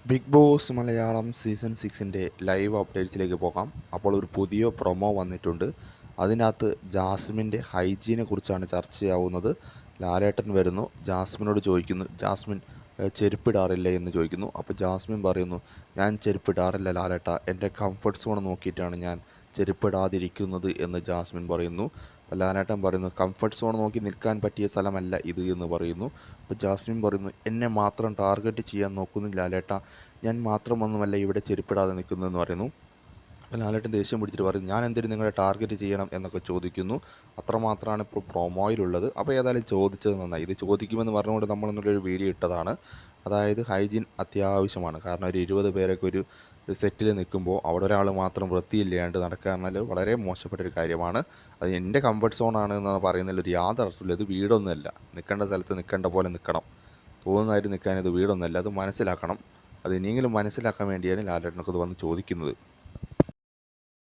Big Boss Malayalam season 6-ൻ്റെ live അപ്ഡേറ്റ്സിലേക്ക് പോകാം. അപ്പോൾ ഒരു പുതിയ പ്രൊമോ വന്നിട്ടുണ്ട്. അതിനകത്ത് ജാസ്മിൻ്റെ ഹൈജീനെ കുറിച്ചാണ് ചർച്ചയാവുന്നത്. ലാലേട്ടൻ വരുന്നു, ജാസ്മിനോട് ചോദിക്കുന്നു, ജാസ്മിൻ ചെരുപ്പിടാറില്ലേ എന്ന് ചോദിക്കുന്നു. അപ്പോൾ ജാസ്മിൻ പറയുന്നു, ഞാൻ ചെരുപ്പിടാറില്ല ലാലേട്ട, എൻ്റെ കംഫർട്ട് സോൺ നോക്കിയിട്ടാണ് ഞാൻ ചെരുപ്പിടാതിരിക്കുന്നത് എന്ന് ജാസ്മിൻ പറയുന്നു. ലാലേട്ടൻ പറയുന്നു, കംഫർട്ട് സോൺ നോക്കി നിൽക്കാൻ പറ്റിയ സ്ഥലമല്ല ഇത് എന്ന് പറയുന്നു. അപ്പോൾ ജാസ്മിൻ പറയുന്നു, എന്നെ മാത്രം ടാർഗറ്റ് ചെയ്യാൻ നോക്കുന്നു ലാലേട്ട, ഞാൻ മാത്രമൊന്നുമല്ല ഇവിടെ ചെരുപ്പിടാതെ നിൽക്കുന്നതെന്ന് പറയുന്നു. അപ്പോൾ ലാലേട്ടൻ ദേഷ്യം പിടിച്ചിട്ട് പറയും, ഞാൻ എന്തിനും നിങ്ങളെ ടാർഗറ്റ് ചെയ്യണം എന്നൊക്കെ ചോദിക്കുന്നു. അത്രമാത്രമാണ് ഇപ്പോൾ പ്രൊമോയിലുള്ളത്. അപ്പോൾ ഏതായാലും ചോദിച്ചത് നന്നായി. ഇത് ചോദിക്കുമെന്ന് പറഞ്ഞുകൊണ്ട് നമ്മളൊന്നുള്ളൊരു വീഡിയോ ഇട്ടതാണ്. അതായത് ഹൈജീൻ അത്യാവശ്യമാണ്. കാരണം ഒരു 20 പേരൊക്കെ ഒരു സെറ്റിൽ നിൽക്കുമ്പോൾ അവിടെ ഒരാൾ മാത്രം വൃത്തിയില്ലാണ്ട് നടക്കുക എന്നാൽ വളരെ മോശപ്പെട്ടൊരു കാര്യമാണ്. അത് എൻ്റെ കംഫർട്ട് സോണാണ് എന്ന് പറയുന്നതിൽ ഒരു യാതൊരു അർത്ഥമില്ല. ഇത് വീടൊന്നുമല്ല. നിൽക്കേണ്ട സ്ഥലത്ത് നിൽക്കേണ്ട പോലെ നിൽക്കണം. തോന്നുന്നതായിട്ട് നിൽക്കാൻ ഇത് വീടൊന്നുമല്ല. അത് മനസ്സിലാക്കണം. അത് ഇനിയെങ്കിലും മനസ്സിലാക്കാൻ വേണ്ടിയാണ് ലാലേട്ടനൊക്കെ ഇത് വന്ന് ചോദിക്കുന്നത്.